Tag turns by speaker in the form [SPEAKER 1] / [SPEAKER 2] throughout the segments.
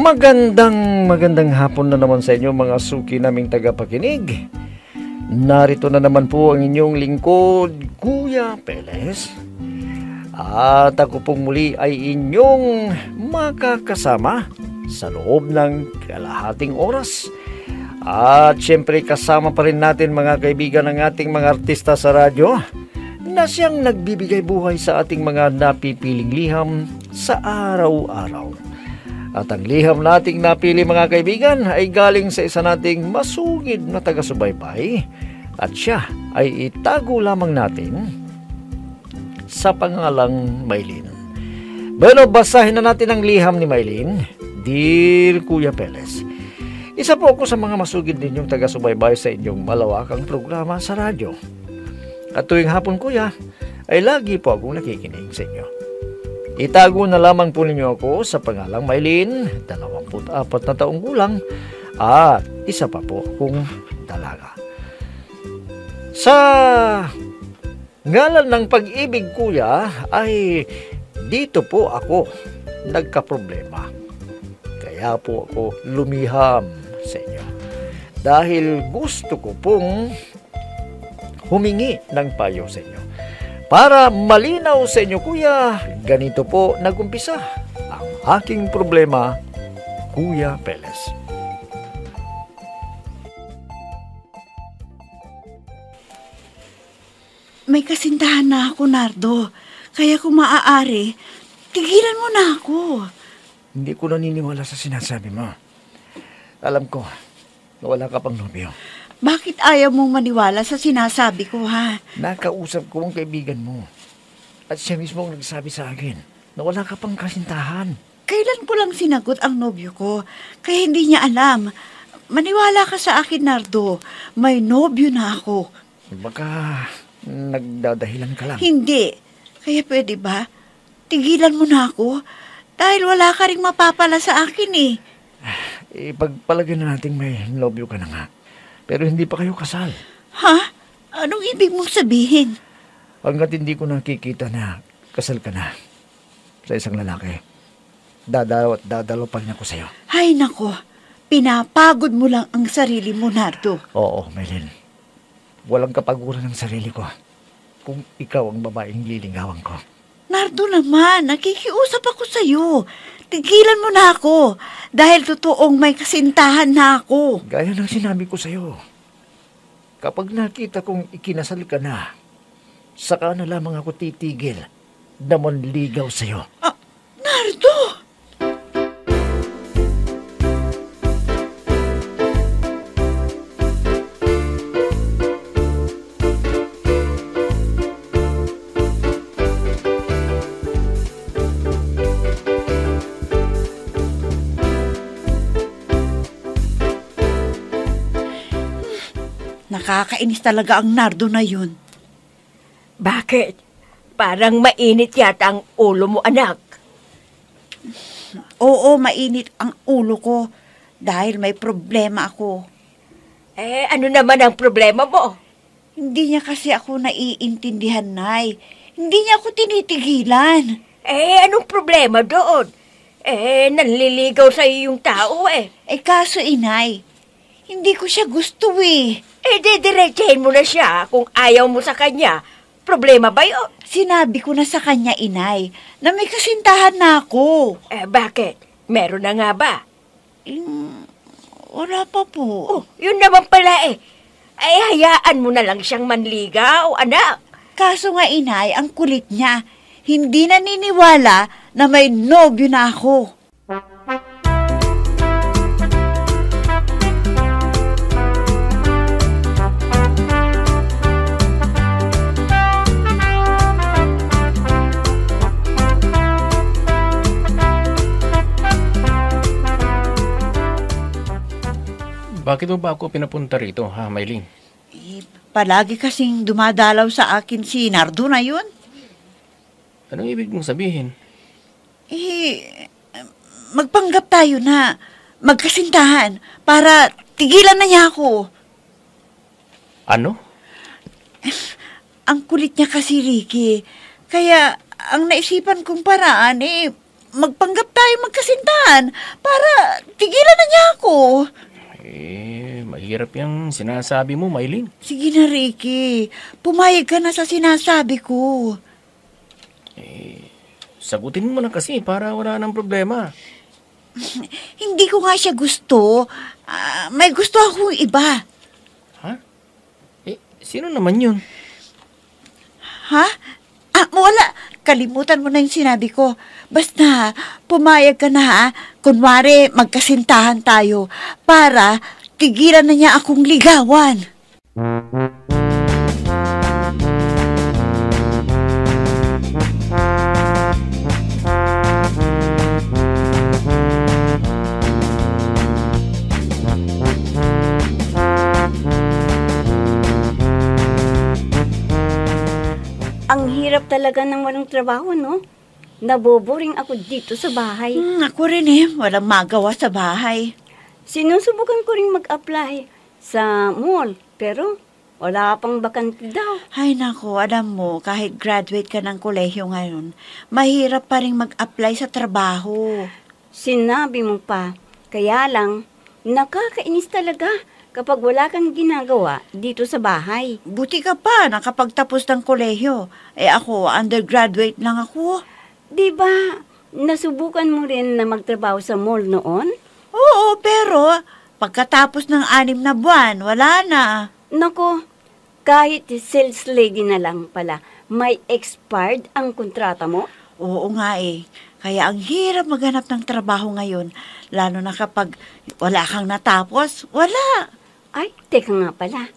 [SPEAKER 1] Magandang hapon na naman sa inyo mga suki naming tagapakinig. Narito na naman po ang inyong lingkod, Kuya Peles. At ako pong muli ay inyong makakasama sa loob ng kalahating oras. At syempre kasama pa rin natin mga kaibigan ng ating mga artista sa radyo na siyang nagbibigay buhay sa ating mga napipiling liham sa araw-araw. At ang liham nating napili mga kaibigan ay galing sa isa nating masugid na taga-subaybay at siya ay itago lamang natin sa pangalang Maylin. Bueno, basahin na natin ang liham ni Maylin. Dear Kuya Peles, isa po ako sa mga masugid ninyong taga-subaybay sa inyong malawakang programa sa radyo. At tuwing hapon kuya, ay lagi po akong nakikinig sa inyo. Itago na lamang po ninyo ako sa pangalang Maylin, 24 na taong gulang, at isa pa po kung dalaga. Sa ngalan ng pag-ibig kuya, ay dito po ako nagkaproblema. Kaya po ako lumiham sa inyo. Dahil gusto ko pong humingi ng payo sa inyo. Para malinaw sa inyo kuya, ganito po nagumpisa ang aking problema, Kuya Peles.
[SPEAKER 2] May kasintahan na ako, Nardo. Kaya kung maaari, tigilan mo na ako.
[SPEAKER 1] Hindi ko naniniwala sa sinasabi mo. Alam ko na wala ka pang nobyo.
[SPEAKER 2] Bakit ayaw mong maniwala sa sinasabi ko, ha?
[SPEAKER 1] Nakausap ko ang kaibigan mo. At siya mismo ang nagsabi sa akin na wala ka pang kasintahan.
[SPEAKER 2] Kailan ko lang sinagot ang nobyo ko, kaya hindi niya alam. Maniwala ka sa akin, Nardo. May nobyo na ako.
[SPEAKER 1] Baka nagdadahilan ka lang.
[SPEAKER 2] Hindi. Kaya pwede ba? Tigilan mo na ako. Dahil wala ka ring mapapala sa akin, eh.
[SPEAKER 1] Ipagpalagay na natin may nobyo ka na nga. Pero hindi pa kayo kasal.
[SPEAKER 2] Ha? Anong ibig mong sabihin?
[SPEAKER 1] Hanggat hindi ko nakikita na kasal ka na sa isang lalaki, dadalo pa rin ako sa'yo.
[SPEAKER 2] Ay, nako. Pinapagod mo lang ang sarili mo, Nardo.
[SPEAKER 1] Oo, Maylin. Walang kapaguran ng sarili ko kung ikaw ang babaeng lilingawan ko.
[SPEAKER 2] Nardo naman, nakikiusap ako sa'yo. Tigilan mo na ako dahil totoong may kasintahan na ako.
[SPEAKER 1] Gaya ng sinabi ko sa'yo, kapag nakita kong ikinasal ka na, saka na lamang ako titigil na manligaw sa'yo.
[SPEAKER 2] Nardo! Nakakainis talaga ang Nardo na yun.
[SPEAKER 3] Bakit? Parang mainit yata ang ulo mo, anak.
[SPEAKER 2] Oo, mainit ang ulo ko dahil may problema ako.
[SPEAKER 3] Ano naman ang problema mo?
[SPEAKER 2] Hindi niya kasi ako naiintindihan, Nay. Hindi niya ako tinitigilan.
[SPEAKER 3] Anong problema doon? Nanliligaw sa iyo yung tao
[SPEAKER 2] Kaso, Inay, hindi ko siya gusto
[SPEAKER 3] didiretsahin mo na siya kung ayaw mo sa kanya. Problema ba yun?
[SPEAKER 2] Sinabi ko na sa kanya, Inay, na may kasintahan na ako.
[SPEAKER 3] Bakit? Meron na nga ba?
[SPEAKER 2] Wala pa po.
[SPEAKER 3] Oh, yun naman pala hayaan mo na lang siyang manligaw, anak.
[SPEAKER 2] Kaso nga, Inay, ang kulit niya. Hindi naniniwala na may nobyo na ako.
[SPEAKER 4] Bakit mo ba ako pinapunta rito, ha, Maylin?
[SPEAKER 2] Palagi kasing dumadalaw sa akin si Nardo na yun.
[SPEAKER 4] Anong ibig mong sabihin?
[SPEAKER 2] Magpanggap tayo na magkasintahan para tigilan na niya ako.
[SPEAKER 4] Ano?
[SPEAKER 2] Ang kulit niya kasi, Ricky. Kaya ang naisipan kong paraan, magpanggap tayo magkasintahan para tigilan na niya ako.
[SPEAKER 4] Mahirap yung sinasabi mo, Maylin.
[SPEAKER 2] Sige na, Ricky. Pumayag ka na sa sinasabi ko.
[SPEAKER 4] Sagutin mo na kasi para wala nang problema.
[SPEAKER 2] Hindi ko nga siya gusto. May gusto akong iba.
[SPEAKER 4] Ha? Sino naman yun?
[SPEAKER 2] Ha? Wala. Kalimutan mo na yung sinabi ko. Basta, pumayag ka na ha. Kunwari, magkasintahan tayo para tigilan na niya akong ligawan.
[SPEAKER 5] Ang hirap talaga ng walang trabaho, no? Naboboring ako dito sa bahay.
[SPEAKER 2] Ako rin eh. Walang magawa sa bahay.
[SPEAKER 5] Sinusubukan ko rin mag-apply sa mall, pero wala pang bakante daw.
[SPEAKER 2] Ay nako, alam mo, kahit graduate ka ng kolehiyo ngayon, mahirap pa rin mag-apply sa trabaho.
[SPEAKER 5] Sinabi mo pa, kaya lang, nakakainis talaga kapag wala kang ginagawa dito sa bahay.
[SPEAKER 2] Buti ka pa, nakapagtapos ng kolehiyo. Ako, undergraduate lang ako.
[SPEAKER 5] Diba, nasubukan mo rin na magtrabaho sa mall noon?
[SPEAKER 2] Oo, pero pagkatapos ng 6 na buwan, wala na.
[SPEAKER 5] Nako, kahit sales lady na lang pala, may expired ang kontrata mo?
[SPEAKER 2] Oo nga eh. Kaya ang hirap maghanap ng trabaho ngayon, lalo na kapag wala kang natapos, wala.
[SPEAKER 5] Ay, teka nga pala.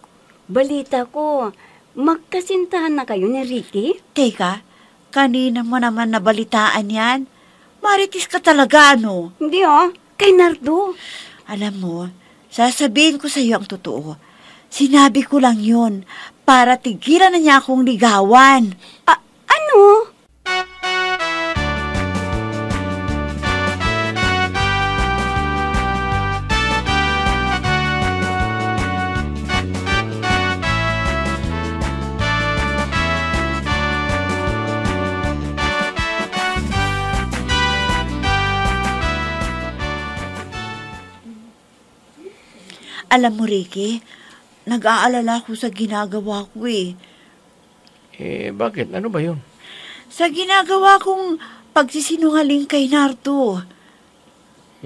[SPEAKER 5] Balita ko, magkasintahan na kayo ni Ricky?
[SPEAKER 2] Teka, kanina mo naman nabalitaan yan? Maritis ka talaga, ano?
[SPEAKER 5] Hindi kay Nardo.
[SPEAKER 2] Alam mo, sasabihin ko sa iyo ang totoo. Sinabi ko lang yun para tigilan na niya akong ligawan.
[SPEAKER 5] Ano?
[SPEAKER 2] Alam mo, Ricky, nag-aalala ko sa ginagawa ko eh.
[SPEAKER 4] Bakit? Ano ba yun?
[SPEAKER 2] Sa ginagawa kong pagsisinungaling kay Nardo.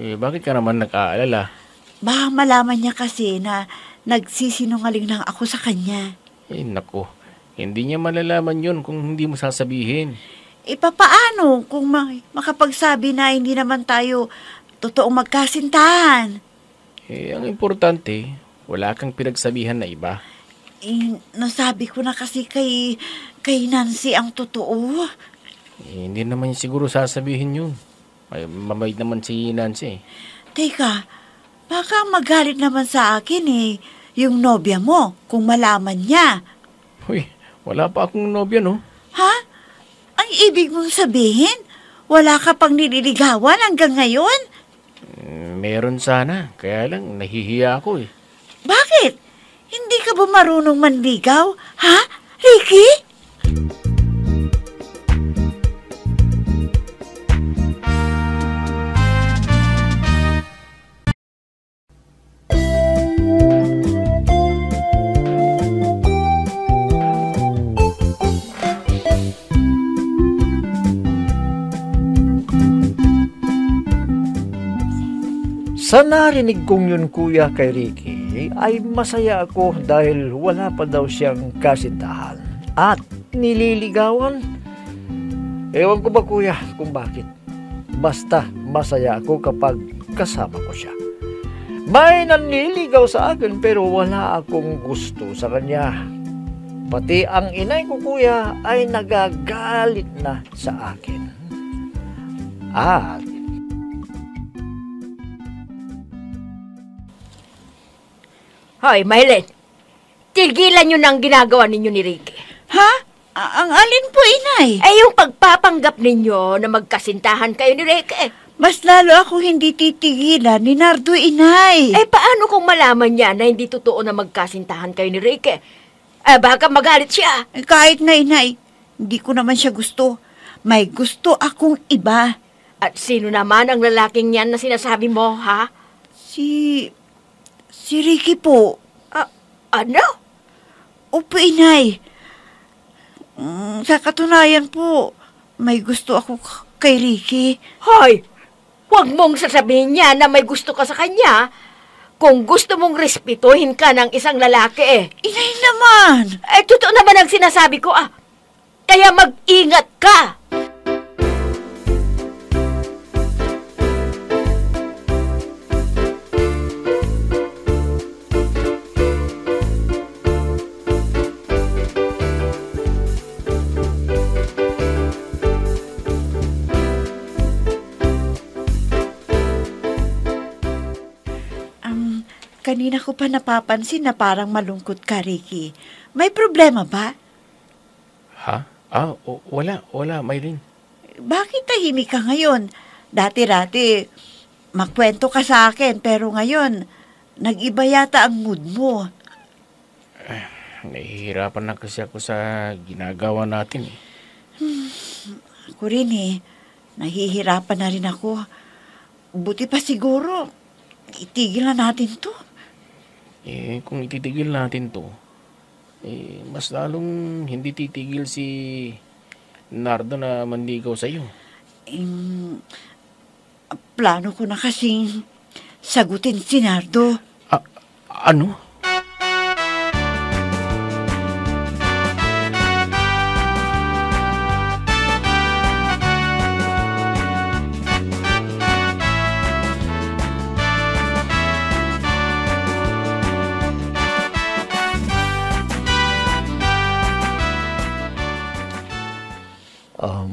[SPEAKER 4] Bakit ka naman nag-aalala?
[SPEAKER 2] Baka malaman niya kasi na nagsisinungaling lang ako sa kanya.
[SPEAKER 4] Nako. Hindi niya malalaman yun kung hindi mo sasabihin.
[SPEAKER 2] Papaano kung makapagsabi na hindi naman tayo totoong magkasintahan?
[SPEAKER 4] Ang importante, wala kang pinagsabihan na iba.
[SPEAKER 2] Nasabi ko na kasi kay Nancy ang totoo.
[SPEAKER 4] Hindi naman siguro sasabihin yun. Mabait naman si Nancy.
[SPEAKER 2] Teka, baka magalit naman sa akin yung nobya mo kung malaman niya.
[SPEAKER 4] Uy, wala pa akong nobya, no?
[SPEAKER 2] Ha? Ang ibig mong sabihin? Wala ka pang nililigawan hanggang ngayon?
[SPEAKER 4] Meron sana, kaya lang nahihiya ako eh.
[SPEAKER 2] Bakit? Hindi ka ba marunong manligaw? Ha? Ricky?
[SPEAKER 1] Sa narinig kong yun, kuya, kay Ricky, ay masaya ako dahil wala pa daw siyang kasintahan at nililigawan. Ewan ko ba, kuya, kung bakit. Basta masaya ako kapag kasama ko siya. May nanliligaw sa akin pero wala akong gusto sa kanya. Pati ang inay ko, kuya, ay nagagalit na sa akin. At
[SPEAKER 3] Hoy, Maylin, tigilan nyo na ang ginagawa ninyo ni Ricky.
[SPEAKER 2] Ha? Ang alin po, inay?
[SPEAKER 3] Yung pagpapanggap ninyo na magkasintahan kayo ni Ricky.
[SPEAKER 2] Mas lalo ako hindi titigilan ni Nardo, inay.
[SPEAKER 3] Paano kung malaman niya na hindi totoo na magkasintahan kayo ni Ricky? Baka magalit siya.
[SPEAKER 2] Kahit na, inay, hindi ko naman siya gusto. May gusto akong iba.
[SPEAKER 3] At sino naman ang lalaking yan na sinasabi mo, ha?
[SPEAKER 2] Si Ricky po.
[SPEAKER 3] Ano?
[SPEAKER 2] Opo, inay. Sa katunayan po, may gusto ako kay Ricky.
[SPEAKER 3] Hoy! Huwag mong sasabihin niya na may gusto ka sa kanya kung gusto mong respetuhin ka ng isang lalaki eh.
[SPEAKER 2] Inay naman!
[SPEAKER 3] Totoo naman ang sinasabi ko Kaya mag-ingat ka!
[SPEAKER 2] Kanina ko pa napapansin na parang malungkot ka, Ricky. May problema ba?
[SPEAKER 4] Ha? Wala, Maylin.
[SPEAKER 2] Bakit tahimik ka ngayon? Dati-dati, magkwento ka sa akin, pero ngayon, nag-iba yata ang mood mo.
[SPEAKER 4] Nahihirapan na kasi ako sa ginagawa natin eh.
[SPEAKER 2] Ako rin eh. Nahihirapan na rin ako. Buti pa siguro, itigil na natin to.
[SPEAKER 4] Kung ititigil natin to, mas lalong hindi titigil si Nardo na manligaw sa'yo.
[SPEAKER 2] Plano ko na kasing sagutin si Nardo.
[SPEAKER 4] Ano?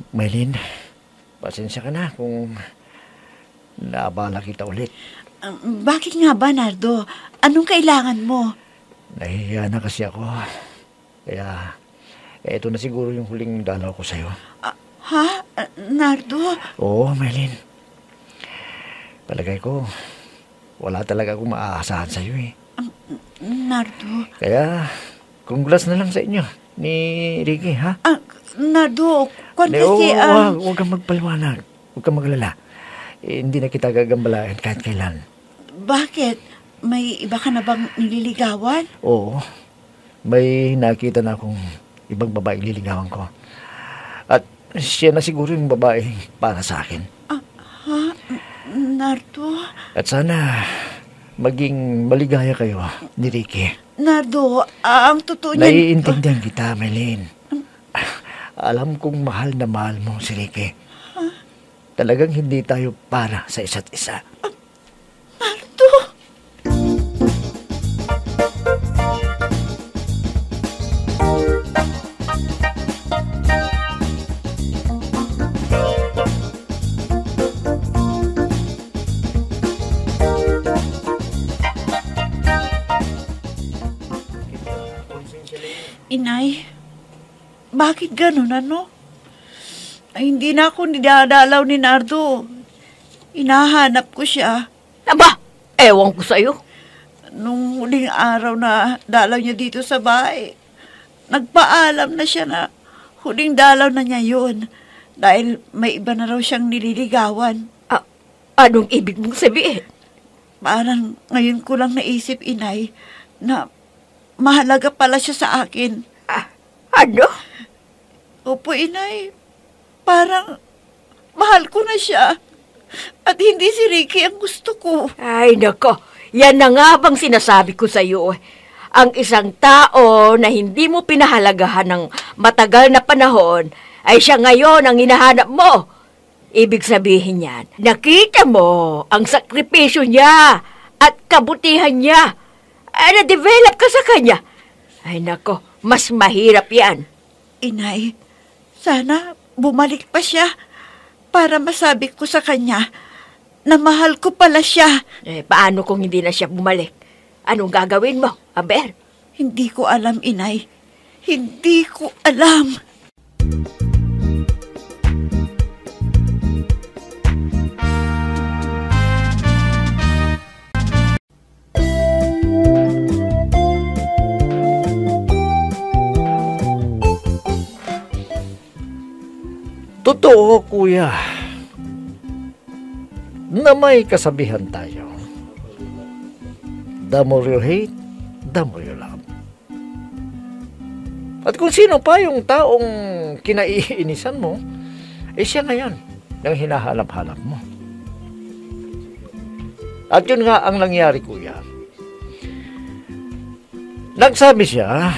[SPEAKER 1] Maylin, pasensya ka na kung naabala kita ulit.
[SPEAKER 2] Bakit nga ba, Nardo? Anong kailangan mo?
[SPEAKER 1] Nahihiya na kasi ako. Kaya, eto na siguro yung huling dalaw ko sa'yo.
[SPEAKER 2] Nardo?
[SPEAKER 1] Oo, Maylin. Palagay ko, wala talaga akong maaasahan sa'yo eh.
[SPEAKER 2] Nardo?
[SPEAKER 1] Kaya, congrats na lang sa inyo ni Ricky, ha?
[SPEAKER 2] Nardo, kasi...
[SPEAKER 1] Huwag kang magpaliwanag. Huwag kang maglala. Hindi na kita gagambalain kahit kailan.
[SPEAKER 2] Bakit? May iba ka na bang nililigawan?
[SPEAKER 1] Oo. May nakita na akong ibang babaeng liligawan ko. At siya na siguro yung babae para sa akin.
[SPEAKER 2] Nardo?
[SPEAKER 1] At sana maging maligaya kayo ni Ricky.
[SPEAKER 2] Nardo, ang totoo niyan...
[SPEAKER 1] Naiintindihan kita, Maylin. Alam kong mahal na mahal mo si Ricky. Talagang hindi tayo para sa isa't isa.
[SPEAKER 2] Nardo! Inay, bakit ganun, ano? Ay, hindi na ako nidadalaw ni Nardo. Hinahanap ko siya.
[SPEAKER 3] Aba, ewan ko sa'yo.
[SPEAKER 2] Nung huling araw na dalaw niya dito sa bahay, nagpaalam na siya na huling dalaw na niya yun dahil may iba na raw siyang nililigawan.
[SPEAKER 3] Anong ibig mong sabihin?
[SPEAKER 2] Parang ngayon ko lang naisip, Inay, na mahalaga pala siya sa akin.
[SPEAKER 3] Ano?
[SPEAKER 2] Opo, Inay. Parang mahal ko na siya. At hindi si Ricky ang gusto ko.
[SPEAKER 3] Ay, nako. Yan na nga bang sinasabi ko sa iyo. Ang isang tao na hindi mo pinahalagahan ng matagal na panahon ay siya ngayon ang hinahanap mo. Ibig sabihin yan, nakita mo ang sakripisyo niya at kabutihan niya. Ay, na-develop ka sa kanya. Ay, nako. Mas mahirap yan.
[SPEAKER 2] Inay, sana bumalik pa siya para masabi ko sa kanya na mahal ko pala siya.
[SPEAKER 3] Paano kung hindi na siya bumalik? Anong gagawin mo, Aber?
[SPEAKER 2] Hindi ko alam, Inay. Hindi ko alam.
[SPEAKER 1] Totoo, kuya. na may kasabihan tayo. The more you hate, the more you love. At kung sino pa yung taong kinaiinisan mo, siya ngayon ang hinahanap-hanap mo. At yun nga ang nangyari, kuya. Nagsabi siya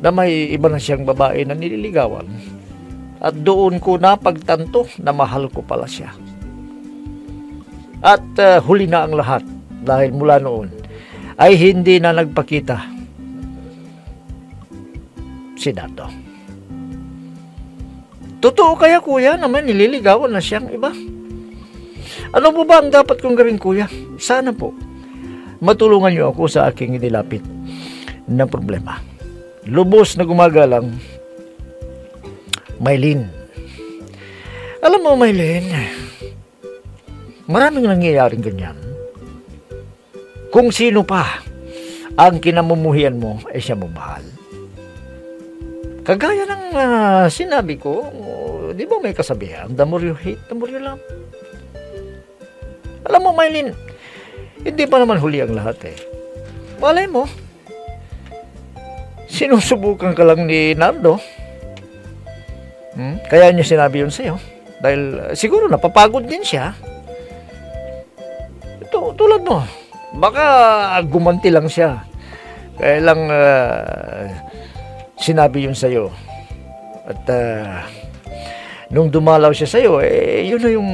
[SPEAKER 1] na may iba na siyang babae na nililigawan at doon ko napagtanto na mahal ko pala siya. At huli na ang lahat dahil mula noon ay hindi na nagpakita si Dato. Totoo kaya, kuya, naman nililigawan na siyang iba? Ano po ba ang dapat kong gawin, kuya? Sana po matulungan niyo ako sa aking inilapit na problema. Lubos na gumagalang, Maylin. Alam mo, Maylin, maraming nangyayaring ganyan. Kung sino pa ang kinamumuhian mo, siya mo mahal. Kagaya ng sinabi ko, di ba may kasabihan, the more you hate, the more you love. Alam mo, Maylin, hindi pa naman huli ang lahat eh. Malay mo, sinusubukan ka lang ni Nardo. Kaya niya sinabi yun sa'yo. Dahil siguro napapagod din siya. Ito, tulad mo, baka gumanti lang siya. Kaya lang sinabi yun sa'yo. At nung dumalaw siya sa'yo, yun na yung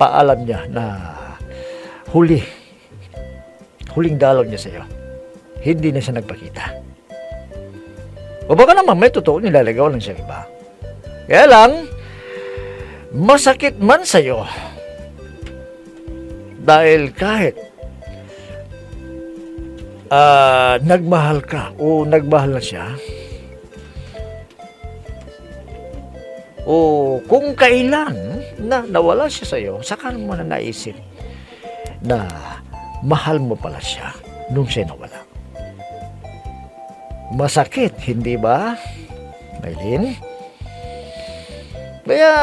[SPEAKER 1] paalam niya na huling dalaw niya sa'yo. Hindi na siya nagpakita. O baka naman may totoo nilalagaw lang siya iba. Kaya lang, masakit man sa'yo. Dahil kahit nagmahal ka o nagmahal na siya, o kung kailan na nawala siya sa'yo, saka mo na naisip na mahal mo pala siya nung siya nawala. Masakit, hindi ba, Maylin? Kaya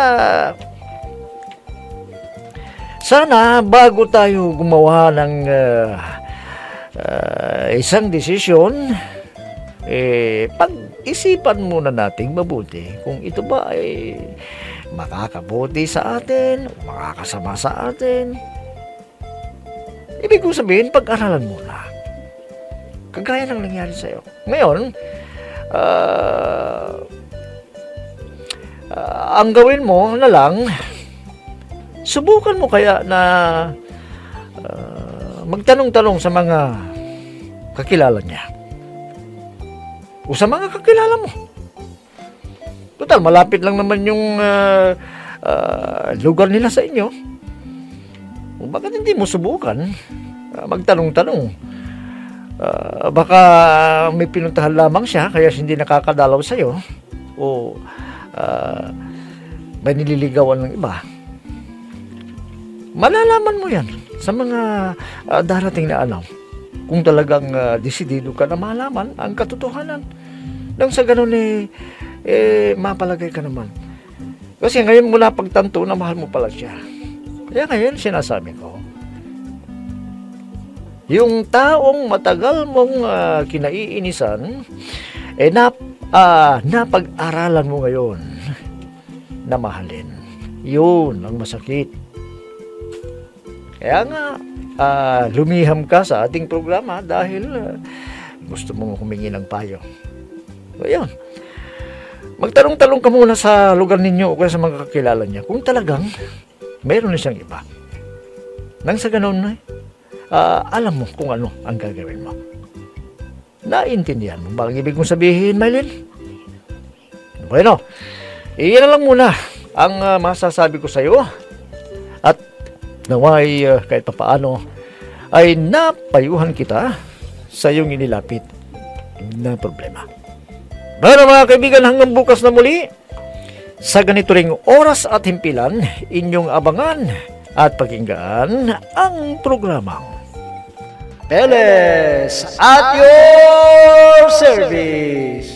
[SPEAKER 1] sana bago tayo gumawa ng isang desisyon, pag-isipan muna nating mabuti kung ito ba ay makakabuti sa atin o makakasama sa atin. Ibig ko sabihin, pag-aralan muna. Kagaya ng nangyari sa'yo. Ngayon, ang gawin mo na lang, subukan mo kaya na magtanong-tanong sa mga kakilala niya o sa mga kakilala mo. Total, malapit lang naman yung lugar nila sa inyo. O bakit hindi mo subukan magtanong-tanong? Baka may pinuntahan lamang siya kaya hindi nakakadalaw sa'yo o may nililigawan ng iba. Malalaman mo yan sa mga darating na araw kung talagang desidido ka na malaman ang katotohanan. Nang sa ganun mapalagay ka naman. Kasi ngayon mo na pagtanto na mahal mo pala siya. Kaya ngayon sinasabi ko, yung taong matagal mong kinaiinisan, napag-aralan mo ngayon na mahalin. Yun ang masakit. Kaya nga, lumiham ka sa ating programa dahil gusto mong humingi ng payo. So, yun. Magtanong-tanong ka muna sa lugar ninyo o sa mga kakilala niya kung talagang meron na siyang iba. Nang sa ganun, alam mo kung ano ang gagawin mo. Naintindihan mo ba ang ibig kong sabihin, Maylin? Bueno, iyan na lang muna ang masasabi ko sa iyo. At naway kahit papaano ay napayuhan kita sa iyong inilapit na problema. Pero mga kaibigan, hanggang bukas na muli sa ganito ring oras at himpilan, inyong abangan at pakinggan ang programang Peles at your service.